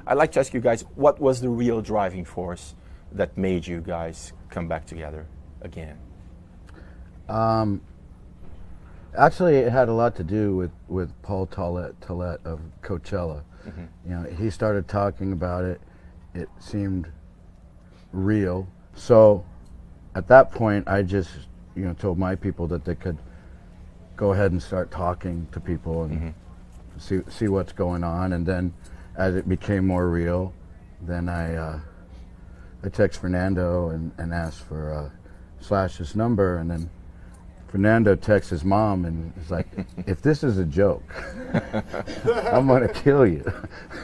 I'd like to ask you guys, what was the real driving force that made you guys come back together again? Actually, it had a lot to do with Paul Tollett of Coachella. Mm-hmm. You know, he started talking about it. It seemed real. So at that point, I just, you know, told my people that they could go ahead and start talking to people and see what's going on. And then as it became more real, then I text Fernando and asked for Slash's number, and then Fernando texts his mom and is like, if this is a joke, I'm going to kill you.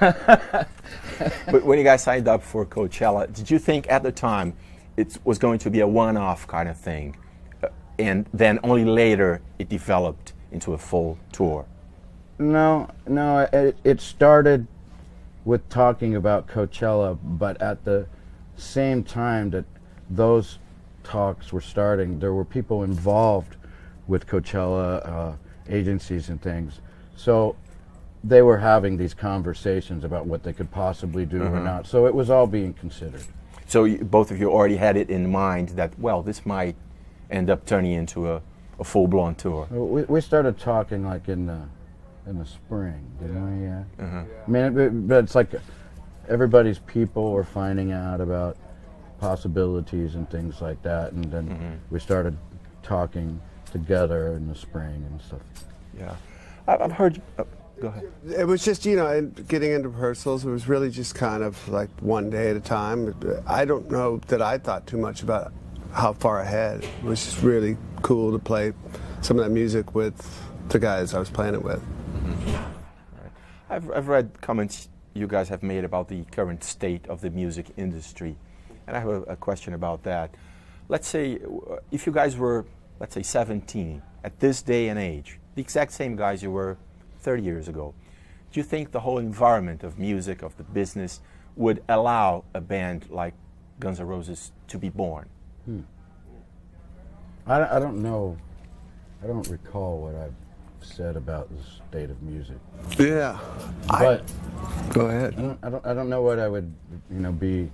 But when you guys signed up for Coachella, did you think at the time it was going to be a one-off kind of thing? And then only later it developed into a full tour? No, it started with talking about Coachella, but at the same time that those talks were starting, there were people involved with Coachella, agencies and things. So they were having these conversations about what they could possibly do or not. So it was all being considered. So both of you already had it in mind that, well, this might end up turning into a full-blown tour. We started talking like in the spring, didn't we? Yeah. I mean, but it's like everybody's people were finding out about possibilities and things like that, and then we started talking together in the spring and stuff. Yeah, I've heard. Go ahead. It was just, you know, getting into rehearsals, it was really just kind of like one day at a time. I don't know that I thought too much about how far ahead. It was just really cool to play some of that music with the guys I was playing it with. Right. I've read comments you guys have made about the current state of the music industry, and I have a question about that. Let's say if you guys were, let's say, 17 at this day and age, the exact same guys you were 30 years ago, do you think the whole environment of music, of the business, would allow a band like Guns N' Roses to be born? I don't know. I don't recall what I've said about the state of music. Yeah. But go ahead. I don't know what I would, you know, be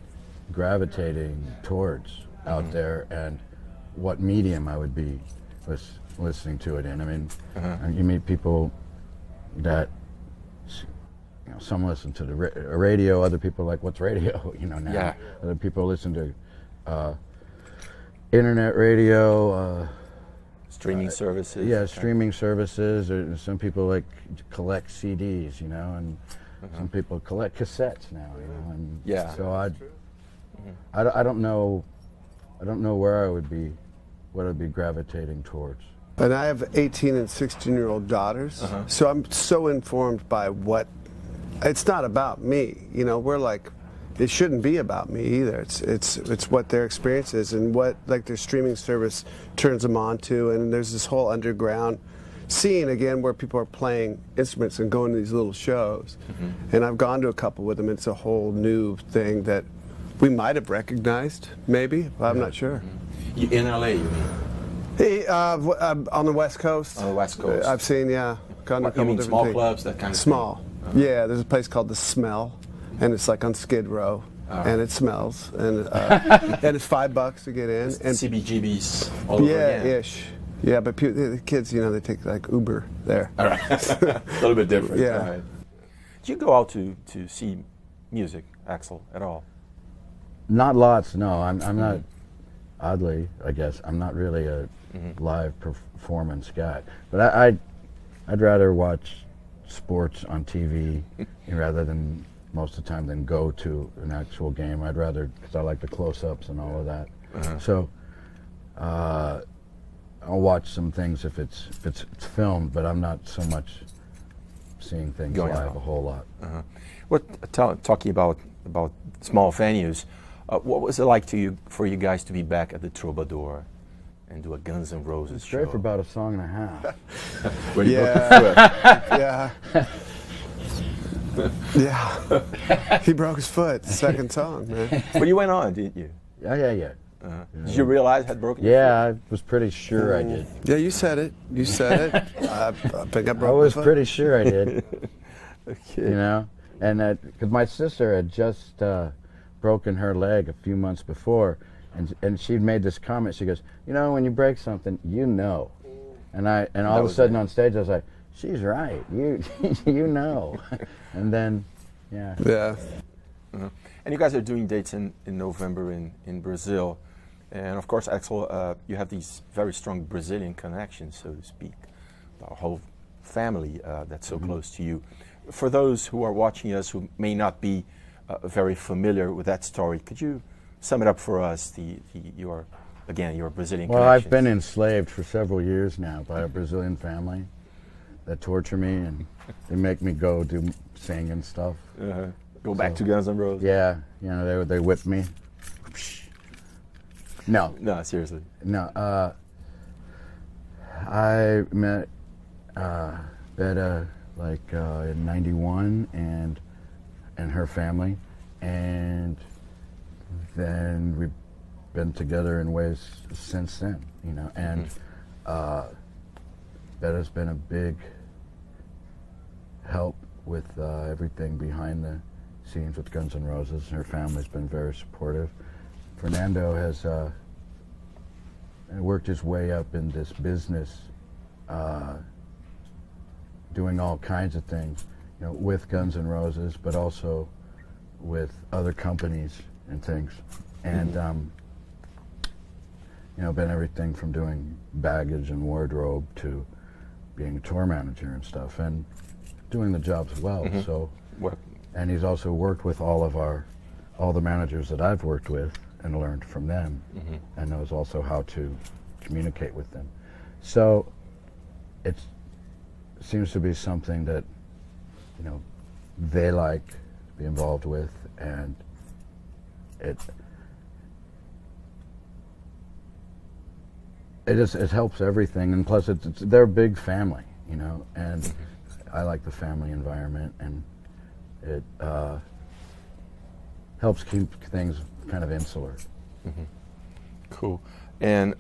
gravitating towards out there, and what medium I would be listening to it in. I mean, you meet people that, you know, some listen to the radio, other people are like, what's radio? You know, now. Yeah. Other people listen to internet radio, Streaming services? yeah, streaming services, or some people like collect CDs, you know, and some people collect cassettes now, you know, and so I don't know where I would be, what I'd be gravitating towards. And I have 18 and 16-year-old daughters, so I'm so informed by what, it's not about me, you know, we're like, it shouldn't be about me either. It's what their experience is and what like their streaming service turns them on to, and there's this whole underground scene again where people are playing instruments and going to these little shows. And I've gone to a couple with them. It's a whole new thing that we might have recognized, maybe, but I'm not sure. In LA, you mean? Hey, on the West Coast. On the West Coast. I've seen, yeah. Gone to a couple you mean different small things. clubs, that kind of Small. Yeah, there's a place called The Smell, and it's like on Skid Row, and it smells, and and it's $5 to get in. And CBGB's all over again. ish. Yeah, but the kids, you know, they take like Uber there. All right. A little bit different. Yeah. All right. Do you go out to see music, Axl, at all? Not lots, no. I'm not, oddly, I guess, I'm not really a live performance guy. But I'd rather watch sports on TV rather than, most of the time, than go to an actual game. I'd rather, because I like the close-ups and all of that. So I'll watch some things if it's filmed, but I'm not so much seeing things Going live out. a whole lot. Talking about small venues, what was it like for you guys to be back at the Troubadour and do a Guns N' Roses It's show? great for about a song and a half. When you Yeah. Yeah. He broke his foot, second song, man. But you went on, didn't you? Yeah. Did you realize had broken your Yeah, I was pretty sure I did. Yeah, you said it. I think I broke I was my foot. pretty sure I did. foot? Okay. You know, And because my sister had just broken her leg a few months before, and she'd made this comment. She goes, "You know, when you break something, you know." And all of a sudden on stage, I was like, "She's right. You you know." And then, yeah. Yeah. And you guys are doing dates in November in Brazil. And of course, Axl, you have these very strong Brazilian connections, so to speak. Our whole family that's so close to you. For those who are watching us who may not be very familiar with that story, could you sum it up for us, your Brazilian Well, connections? I've been enslaved for several years now by a Brazilian family that torture me, and they make me go sing and stuff. Go back to Guns N' Roses? Yeah, you know, they whip me. No. No, seriously. No. I met Beta in '91 and her family, and then we've been together in ways since then, you know. And Beta's been a big help with everything behind the scenes with Guns N' Roses. Her family's been very supportive. Fernando has worked his way up in this business, doing all kinds of things, you know, with Guns N' Roses, but also with other companies and things. And you know, been everything from doing baggage and wardrobe to being a tour manager and stuff, and doing the jobs well. So, and he's also worked with all the managers that I've worked with and learned from them, and knows also how to communicate with them. So it seems to be something that, you know, they like to be involved with, and it helps everything, and plus they're a big family, you know, and I like the family environment, and it helps keep things kind of insular. Cool. And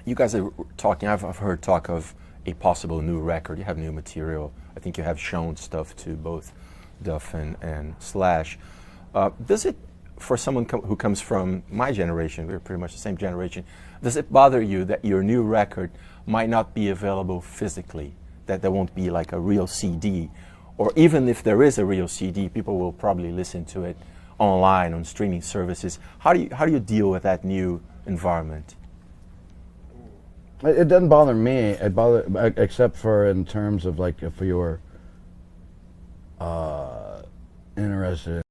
you guys are talking, I've heard talk of a possible new record. You have new material. I think you have shown stuff to both Duff and Slash. Does it, for someone who comes from my generation, we're pretty much the same generation, does it bother you that your new record might not be available physically, that there won't be like a real CD? Or even if there is a real CD, people will probably listen to it online on streaming services. How do you deal with that new environment? It doesn't bother me. Except for in terms of like if you're interested